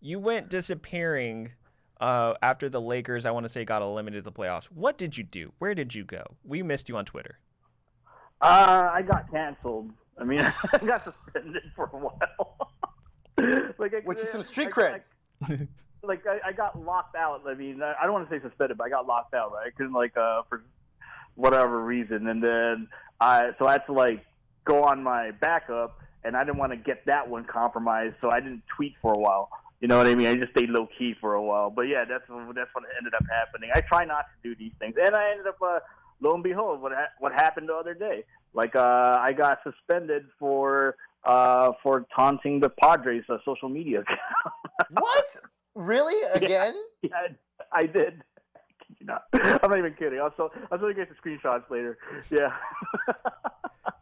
You went disappearing after the Lakers, I want to say, got eliminated the playoffs. What did you do? Where did you go? We missed you on Twitter. I got canceled. I mean, I got suspended for a while. Which is some street cred. I got locked out. I mean, I don't want to say suspended, but I got locked out. Right? I couldn't for whatever reason, and then I had to go on my backup, and I didn't want to get that one compromised, so I didn't tweet for a while. You know what I mean? I just stayed low key for a while. But yeah, that's what ended up happening. I try not to do these things, and I ended up lo and behold, what happened the other day? I got suspended for taunting the Padres' social media account. What? Really? Again? Yeah, I did. I'm not even kidding. I'll show you guys the screenshots later. Yeah.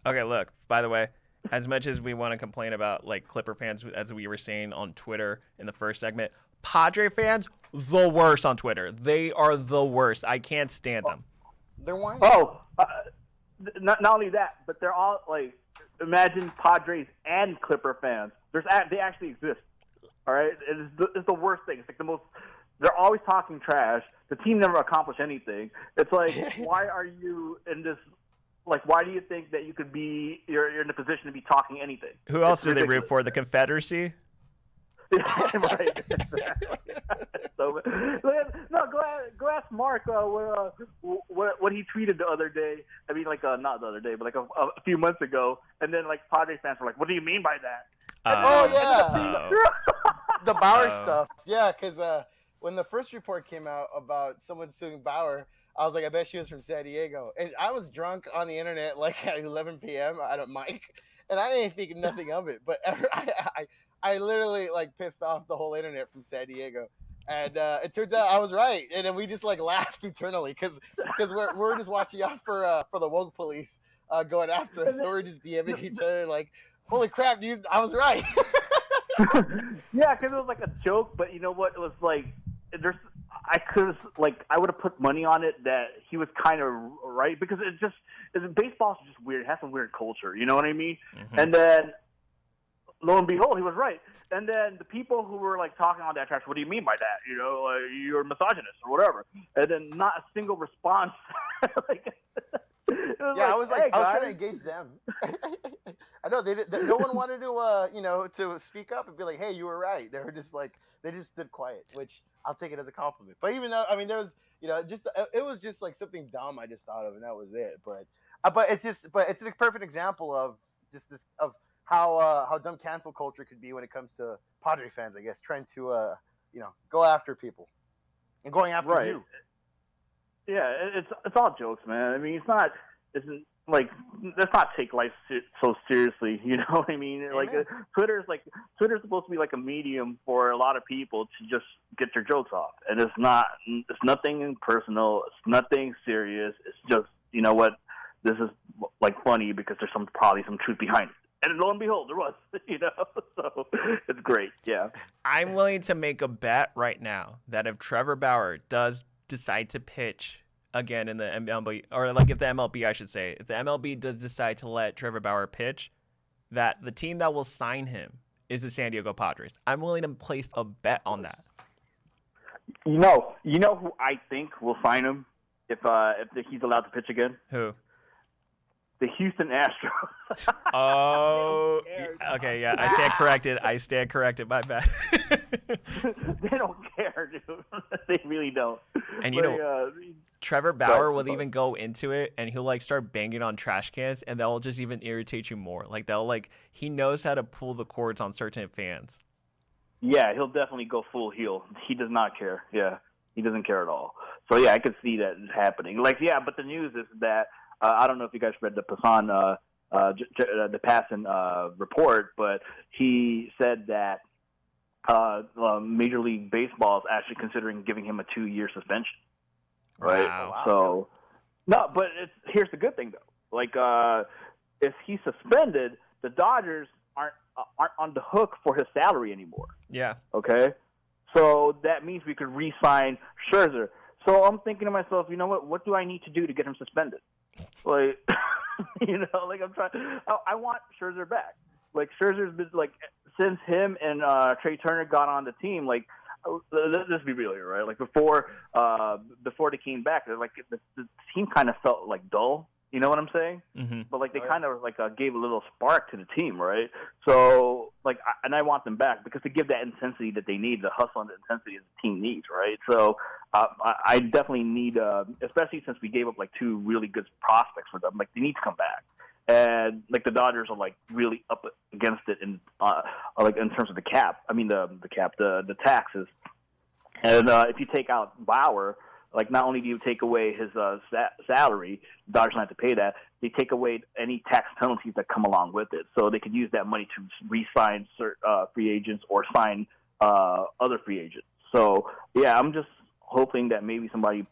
Okay, look, by the way, as much as we want to complain about Clipper fans, as we were saying on Twitter in the first segment, Padre fans, the worst on Twitter. They are the worst. I can't stand them. They're whiny. Oh, not only that, but they're all imagine Padres and Clipper fans. They actually exist. All right, it's the worst thing. It's the most. They're always talking trash. The team never accomplished anything. It's why are you in this? Why do you think that you could be? You're in a position to be talking anything? Who else do they root for? The Confederacy? Right. So, no, go ask Mark what he tweeted the other day. I mean, not the other day, but a few months ago. And then Padres fans were like, "What do you mean by that?" The Bauer stuff. Yeah, because when the first report came out about someone suing Bauer, I was like, I bet she was from San Diego. And I was drunk on the internet at 11 p.m. at a mic, and I didn't think nothing of it. But I literally pissed off the whole internet from San Diego. And it turns out I was right. And then we just laughed eternally because we're just watching out for the woke police going after us. So we're just DMing each other holy crap, dude, I was right. Yeah, because it was a joke, but you know what? It was I would have put money on it that he was kind of right, because baseball's just weird. It has some weird culture, you know what I mean? Mm-hmm. And then lo and behold, he was right. And then the people who were talking on that trash, what do you mean by that? You're a misogynist or whatever. And then not a single response. I was hey, I was trying to engage them. I know no one wanted to to speak up and be like, hey, you were right. They were just they just stood quiet, which I'll take it as a compliment. But even though, I mean, there was it was just something dumb I just thought of, and that was it. But it's a perfect example of just this of how dumb cancel culture could be when it comes to Padre fans, I guess, trying to go after people and going after you. Yeah, it's all jokes, man. I mean, let's not take life so seriously. You know what I mean? Twitter's supposed to be a medium for a lot of people to just get their jokes off, and it's not. It's nothing personal. It's nothing serious. It's just, you know what? This is funny because there's probably some truth behind it. And lo and behold, there was, so it's great. Yeah. I'm willing to make a bet right now that if Trevor Bauer does decide to pitch again in the MLB, or if the MLB, I should say, if the MLB does decide to let Trevor Bauer pitch, that the team that will sign him is the San Diego Padres. I'm willing to place a bet on that. You know who I think will sign him if he's allowed to pitch again? Who? The Houston Astros. Oh, okay, yeah. I stand corrected. My bad. They don't care, dude. They really don't. And Trevor Bauer will even go into it, and he'll start banging on trash cans, and that'll just even irritate you more. He knows how to pull the cords on certain fans. Yeah, he'll definitely go full heel. He does not care. Yeah, he doesn't care at all. So yeah, I could see that happening. But the news is that. I don't know if you guys read the Passan, the Passan report, but he said that Major League Baseball is actually considering giving him a 2-year suspension. Right? Wow. So, no, but here's the good thing though. If he's suspended, the Dodgers aren't on the hook for his salary anymore. Yeah. Okay. So that means we could re-sign Scherzer. So I'm thinking to myself, you know what? What do I need to do to get him suspended? I'm trying. I want Scherzer back. Scherzer's been since him and Trey Turner got on the team, like let's be real here, right? Like before they came back, like the team kind of felt like dull. You know what I'm saying? Mm-hmm. But like they kind of like gave a little spark to the team, right? So like, and I want them back because to give that intensity that they need, the hustle and the intensity that the team needs, right? So I definitely need, especially since we gave up like 2 really good prospects for them. Like they need to come back, and like the Dodgers are like really up against it in like in terms of the cap. I mean the cap, the taxes, and if you take out Bauer. Like, not only do you take away his salary, the Dodgers don't have to pay that, they take away any tax penalties that come along with it. So they could use that money to re-sign free agents or sign other free agents. So, yeah, I'm just hoping that maybe somebody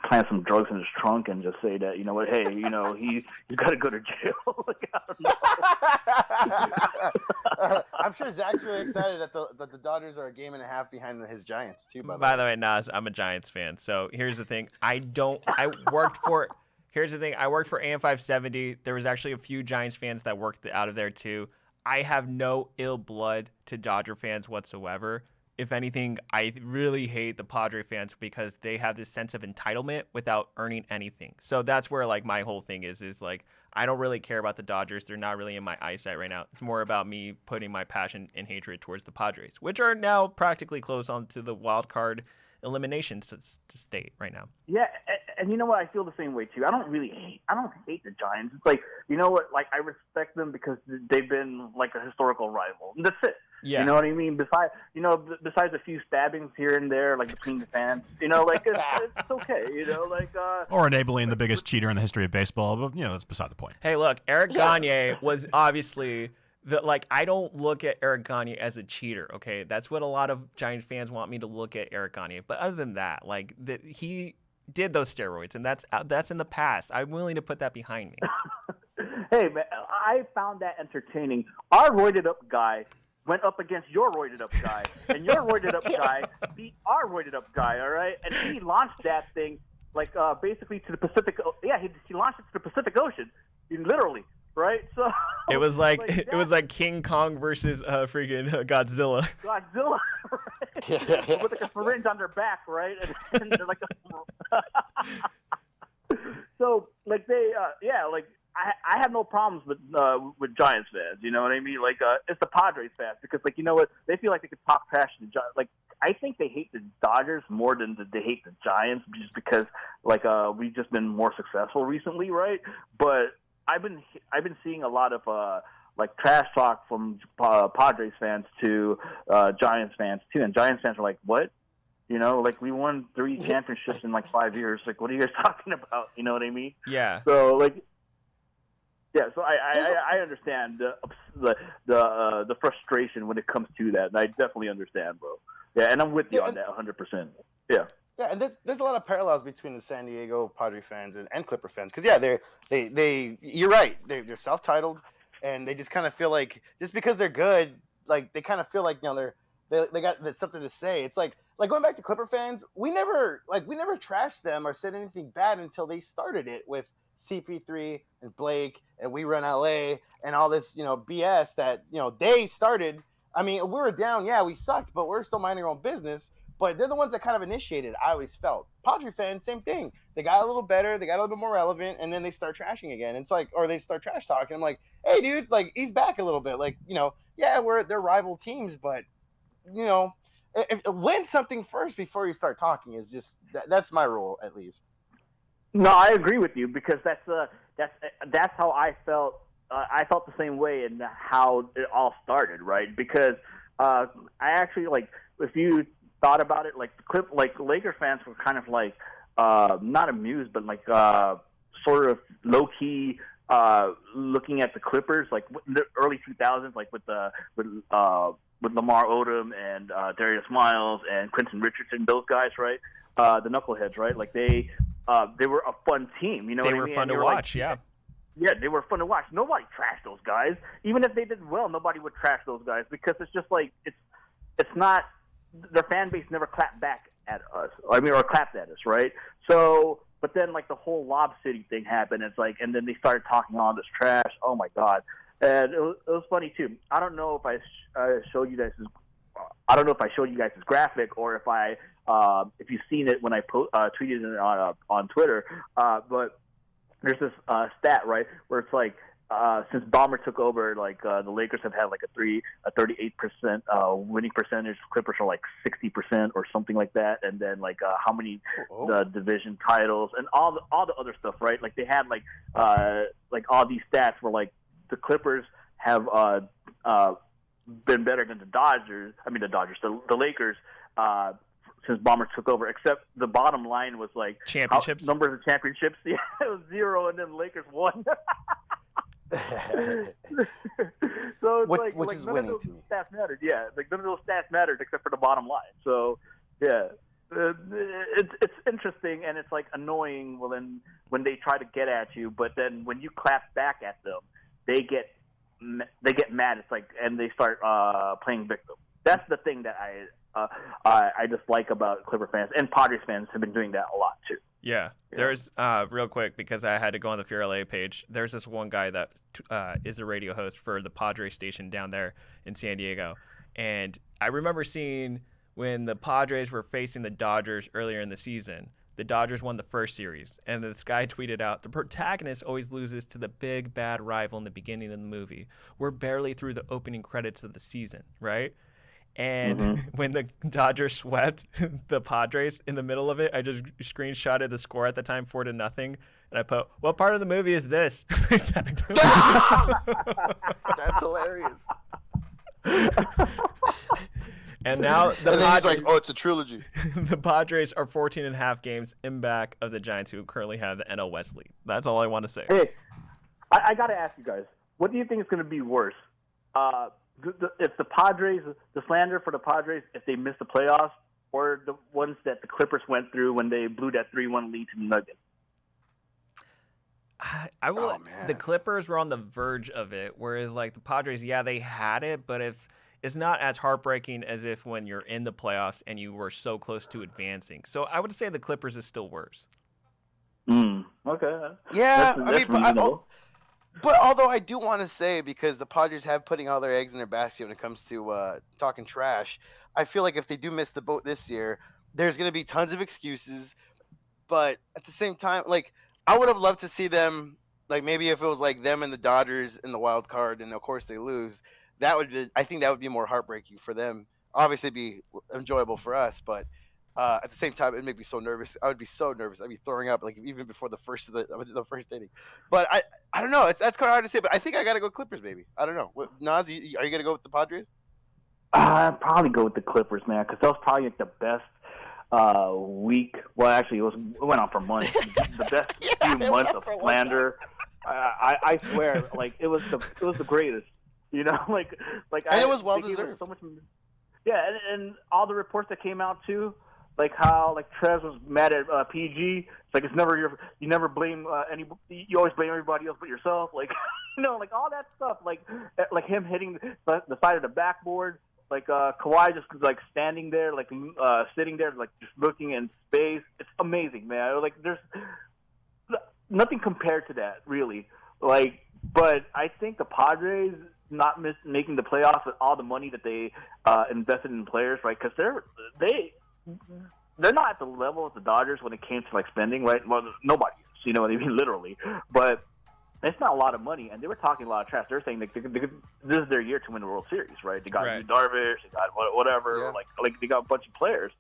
plant some drugs in his trunk and just say that, you know what, hey, you know, he's got to go to jail. Like, I don't know. I'm sure Zach's really excited that the Dodgers are a game and a half behind his Giants too. By the way, Nas, I'm a Giants fan. So here's the thing: I worked for AM 570. There was actually a few Giants fans that worked out of there too. I have no ill blood to Dodger fans whatsoever. If anything, I really hate the Padre fans because they have this sense of entitlement without earning anything. So that's where like my whole thing is like I don't really care about the Dodgers. They're not really in my eyesight right now. It's more about me putting my passion and hatred towards the Padres, which are now practically close onto the wild card elimination state right now. Yeah, and you know what? I feel the same way too. I don't hate the Giants. It's like, you know what? Like I respect them because they've been like a historical rival. That's it. Yeah. You know what I mean? Besides a few stabbings here and there, like between the fans, you know, like it's okay, you know, like or enabling the biggest cheater in the history of baseball, but you know, that's beside the point. Hey, look, Eric Gagne was obviously I don't look at Eric Gagne as a cheater, okay? That's what a lot of Giants fans want me to look at Eric Gagne. But other than that, like he did those steroids, and that's in the past. I'm willing to put that behind me. Hey, man, I found that entertaining. Our roided up guy went up against your roided up guy, and your roided up guy beat our roided up guy, all right? And he launched that thing like basically to the Pacific. Yeah, he launched it to the Pacific Ocean, literally, right? So it was like it was like King Kong versus freaking Godzilla. Godzilla, right? With like a syringe on their back, right? And they're like, so like they, like. I have no problems with Giants fans. You know what I mean? Like it's the Padres fans because, like, you know what? They feel like they could talk trash to the Giants. Like I think they hate the Dodgers more than they hate the Giants, just because like we've just been more successful recently, right? But I've been seeing a lot of like trash talk from Padres fans to Giants fans too, and Giants fans are like, what? You know, like we won 3 championships in like 5 years. Like, what are you guys talking about? You know what I mean? Yeah. So like. Yeah, so I understand the frustration when it comes to that, and I definitely understand, bro. Yeah, and I'm with you on that 100%. Yeah. Yeah, and there's a lot of parallels between the San Diego Padre fans and Clipper fans, because yeah, they you're right, they're self-titled, and they just kind of feel like just because they're good, like they kind of feel like, you know, they got something to say. It's like going back to Clipper fans, we never trashed them or said anything bad until they started it with CP3 and Blake and We Run LA and all this, you know, BS that, you know, they started. I mean, we were down, yeah, we sucked, but we're still minding our own business. But they're the ones that kind of initiated, I always felt. Padre fans, same thing. They got a little better, they got a little bit more relevant, and then they start trashing again. It's like, or they start trash talking. I'm like, hey, dude, like, ease back a little bit. Like, you know, yeah, they're rival teams, but, you know, win something first before you start talking is just, that's my rule, at least. No, I agree with you because that's how I felt. I felt the same way in how it all started, right? Because I actually, like, if you thought about it, like Lakers fans were kind of like not amused, but like sort of low key looking at the Clippers, like in the early 2000s, like with Lamar Odom and Darius Miles and Quentin Richardson, those guys, right? The knuckleheads, right? Like they were a fun team, you know. They what were I mean? fun to watch, yeah. Yeah, they were fun to watch. Nobody trashed those guys. Even if they did well, nobody would trash those guys because it's just like it's not, their fan base never clapped back at us. Or clapped at us, right? So, but then like the whole Lob City thing happened. It's like, and then they started talking all this trash. Oh my God. And it was funny too. I don't know if I showed you guys. I don't know if I showed you guys this graphic or if you've seen it when I tweeted it on Twitter. But there's this stat, right, where it's like since Ballmer took over, like the Lakers have had like a 38% winning percentage. Clippers are like 60% or something like that. And then like how many the division titles and all the other stuff, right? Like they had like all these stats where like the Clippers have been better than the Dodgers. I mean the Lakers since Ballmer took over. Except the bottom line was like championships, numbers of championships. Yeah, it was 0, and then the Lakers won. So it's which is none winning of to those me. stats mattered. Yeah, like none of those stats mattered except for the bottom line. So yeah, it's interesting and it's like annoying when they try to get at you, but then when you clap back at them, they get mad. It's like and they start playing victim. That's the thing that I just like about Clipper fans, and Padres fans have been doing that a lot too. Yeah, there's real quick because I had to go on the Fear LA page. There's this one guy that is a radio host for the Padres station down there in San Diego, and I remember seeing when the Padres were facing the Dodgers earlier in the season. The Dodgers won the first series, and this guy tweeted out, "The protagonist always loses to the big bad rival in the beginning of the movie. We're barely through the opening credits of the season, right?" And when the Dodgers swept the Padres in the middle of it, I just screenshotted the score at the time, 4-0, and I put, "What part of the movie is this?" That's hilarious. And now the and then Padres, he's like, "Oh, it's a trilogy." the Padres are 14.5 games in back of the Giants, who currently have the NL West lead. That's all I want to say. Hey, I got to ask you guys, what do you think is going to be worse? If the Padres, the slander for the Padres, if they miss the playoffs, or the ones that the Clippers went through when they blew that 3-1 lead to the Nuggets? I will. Oh, man. The Clippers were on the verge of it, whereas like the Padres, yeah, they had it, but if it's not as heartbreaking as if when you're in the playoffs and you were so close to advancing. So I would say the Clippers is still worse. Okay. Yeah, That's reasonable. But although I do want to say, because the Padres have putting all their eggs in their basket when it comes to talking trash, I feel like if they do miss the boat this year, there's going to be tons of excuses. But at the same time, like I would have loved to see them, like maybe if it was like them and the Dodgers in the wild card, and of course they lose, I think that would be more heartbreaking for them. Obviously, it'd be enjoyable for us, but at the same time, it'd make me so nervous. I would be so nervous. I'd be throwing up, like even before the first inning. But I don't know. That's kind of hard to say. But I think I got to go Clippers, baby. I don't know. Naz, are you gonna go with the Padres? I'd probably go with the Clippers, man, because that was probably like the best week. Well, actually, it went on for months. The best few months of slander. I swear, like it was the greatest. You know, like and it was well deserved. So much, yeah, and all the reports that came out too, like how like Trez was mad at PG. It's like it's never you never blame you always blame everybody else but yourself. Like like all that stuff. Like him hitting the side of the backboard. Like Kawhi just like standing there, like sitting there, like just looking in space. It's amazing, man. Like there's nothing compared to that, really. Like, but I think the Padres not making the playoffs with all the money that they invested in players, right? Because they're not at the level of the Dodgers when it came to like spending, right? Well, nobody is, you know what I mean, literally. But it's not a lot of money, and they were talking a lot of trash. They're saying like this is their year to win the World Series, right? They got Darvish, they got whatever, like they got a bunch of players.